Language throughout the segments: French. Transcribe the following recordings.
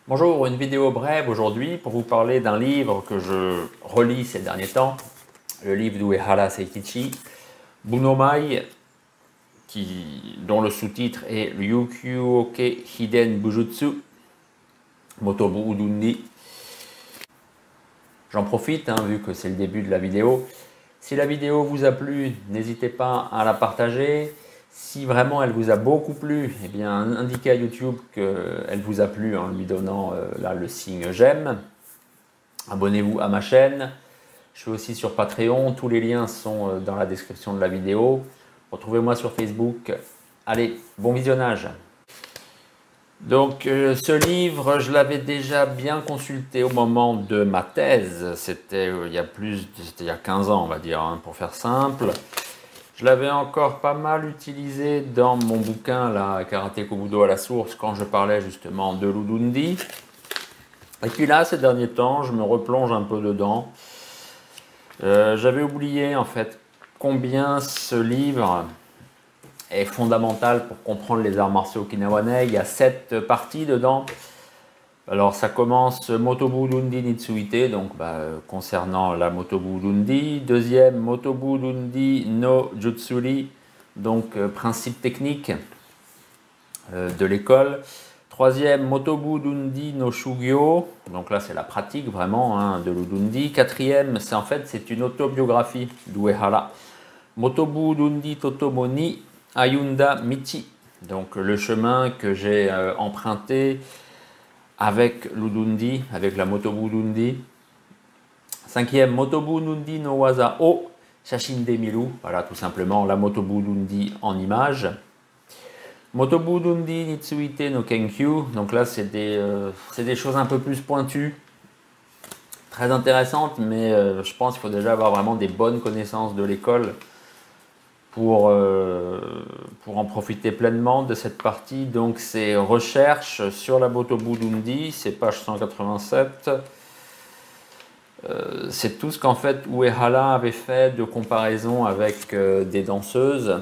Bonjour, une vidéo brève aujourd'hui pour vous parler d'un livre que je relis ces derniers temps, le livre d'Uehara Seikichi, Bunomai, dont le sous-titre est Ryukyuoke Hiden Bujutsu, Motobu Udundi. J'en profite, vu que c'est le début de la vidéo. Si la vidéo vous a plu, n'hésitez pas à la partager. Si vraiment elle vous a beaucoup plu, eh bien indiquez à YouTube qu'elle vous a plu en lui donnant là le signe j'aime. Abonnez-vous à ma chaîne. Je suis aussi sur Patreon. Tous les liens sont dans la description de la vidéo. Retrouvez-moi sur Facebook. Allez, bon visionnage. Donc ce livre, je l'avais déjà bien consulté au moment de ma thèse. C'était il y a 15 ans, on va dire, pour faire simple. Je l'avais encore pas mal utilisé dans mon bouquin, la Karaté Kobudo à la source, quand je parlais justement de l'Udundi. Et puis là, ces derniers temps, je me replonge un peu dedans. J'avais oublié en fait combien ce livre est fondamental pour comprendre les arts martiaux okinawanais. Il y a 7 parties dedans. Alors ça commence Motobu Dundi Nitsuite, donc concernant la Motobu Dundi. Deuxième, Motobu Dundi no Jutsuri, donc principe technique de l'école. Troisième, Motobu Dundi no Shugyo, donc là c'est la pratique vraiment de l'Udundi. Quatrième, c'est une autobiographie d'Uehara. Motobu Dundi Totomo ni Ayunda Michi, donc le chemin que j'ai emprunté avec l'Udundi, avec la Motobu Dundi. Cinquième, Motobu Dundi no Waza o Shashin de Miru, voilà tout simplement la Motobu Dundi en image. Motobu Dundi Nitsuite no Kenkyu, donc là c'est des choses un peu plus pointues, très intéressantes, mais je pense qu'il faut déjà avoir vraiment des bonnes connaissances de l'école pour en profiter pleinement de cette partie. Donc c'est recherche sur la Motobu Dundi, c'est page 187. C'est tout ce qu'en fait Uehara avait fait de comparaison avec des danseuses.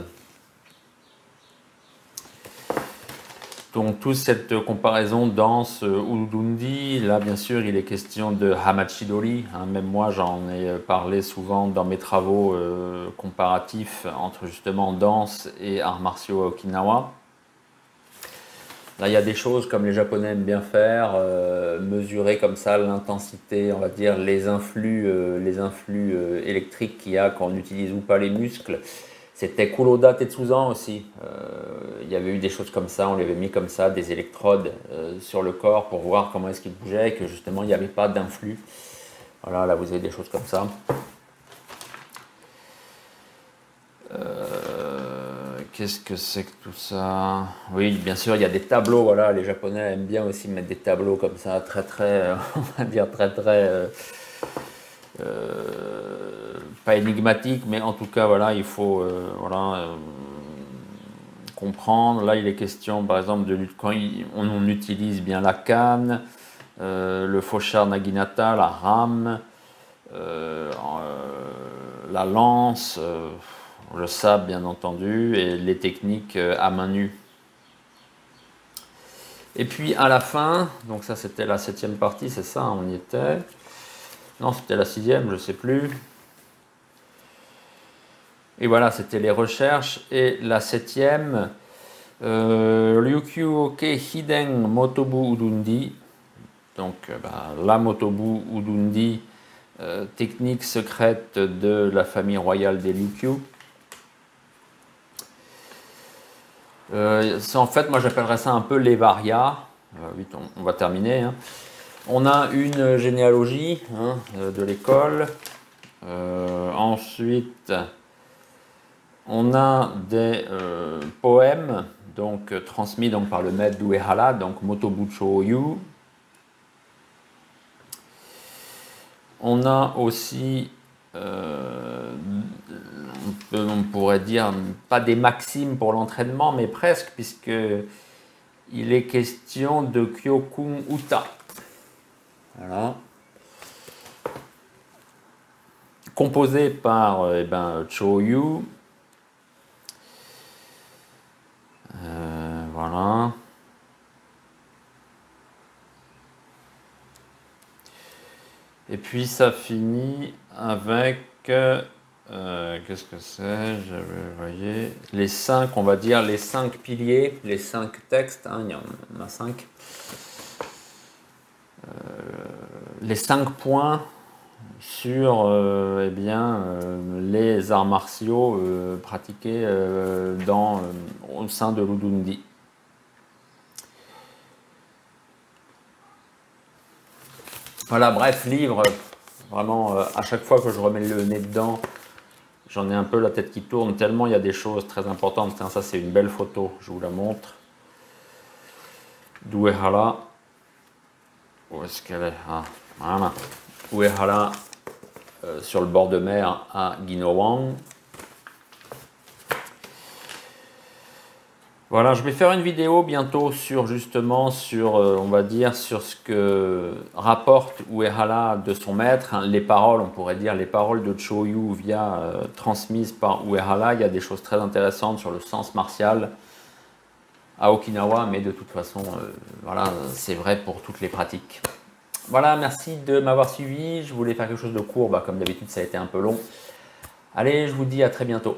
Donc toute cette comparaison danse Udundi, là bien sûr il est question de Hamachidori, même moi j'en ai parlé souvent dans mes travaux comparatifs entre justement danse et arts martiaux à Okinawa. Là il y a des choses comme les Japonais aiment bien faire, mesurer comme ça l'intensité, on va dire les influx électriques qu'il y a quand on n'utilise ou pas les muscles. C'était Kuroda Tetsuzan aussi. Il y avait eu des choses comme ça, on lui avait mis comme ça des électrodes sur le corps pour voir comment est-ce qu'il bougeait et que justement il n'y avait pas d'influx. Voilà, là vous avez des choses comme ça. Qu'est-ce que c'est que tout ça? Oui, bien sûr, il y a des tableaux. Voilà, les Japonais aiment bien aussi mettre des tableaux comme ça, on va dire pas énigmatique, mais en tout cas, voilà, il faut comprendre. Là, il est question, par exemple, de quand on utilise bien la canne, le fauchard naginata, la rame, la lance, le sabre, bien entendu, et les techniques à main nue. Et puis à la fin, donc ça c'était la 7e partie, c'est ça, on y était. Non, c'était la 6e, je ne sais plus. Et voilà, c'était les recherches. Et la 7e, Ryukyuoke Hiden Motobu Udundi. Donc la Motobu Udundi, technique secrète de la famille royale des Ryukyu. En fait, moi j'appellerais ça un peu les varias. Vite, on va terminer. On a une généalogie de l'école. Ensuite, on a des poèmes donc, transmis donc, par le maître d'Uehara, donc Motobu Choyu. On a aussi, on pourrait dire, pas des maximes pour l'entraînement, mais presque, puisque il est question de Kyokun Uta. Voilà. Composé par Choyu. Voilà. Et puis ça finit avec, qu'est-ce que c'est? Vous voyez, les 5, on va dire, les 5 piliers, les 5 textes, hein, il y en a 5. Les 5 points sur eh bien, les arts martiaux pratiqués au sein de l'Udundi. Voilà, bref, livre, vraiment, à chaque fois que je remets le nez dedans, j'en ai un peu la tête qui tourne, tellement il y a des choses très importantes. Tiens, ça c'est une belle photo, je vous la montre. D'Uehara. Où est-ce qu'elle est? Ah, voilà. Uehara, sur le bord de mer à Guinawang. Voilà, je vais faire une vidéo bientôt sur justement on va dire, sur ce que rapporte Uehara de son maître, hein, les paroles, on pourrait dire les paroles de Choyu transmises par Uehara. Il y a des choses très intéressantes sur le sens martial à Okinawa, mais de toute façon, voilà, c'est vrai pour toutes les pratiques. Voilà, merci de m'avoir suivi. Je voulais faire quelque chose de court, comme d'habitude ça a été un peu long. Allez, je vous dis à très bientôt.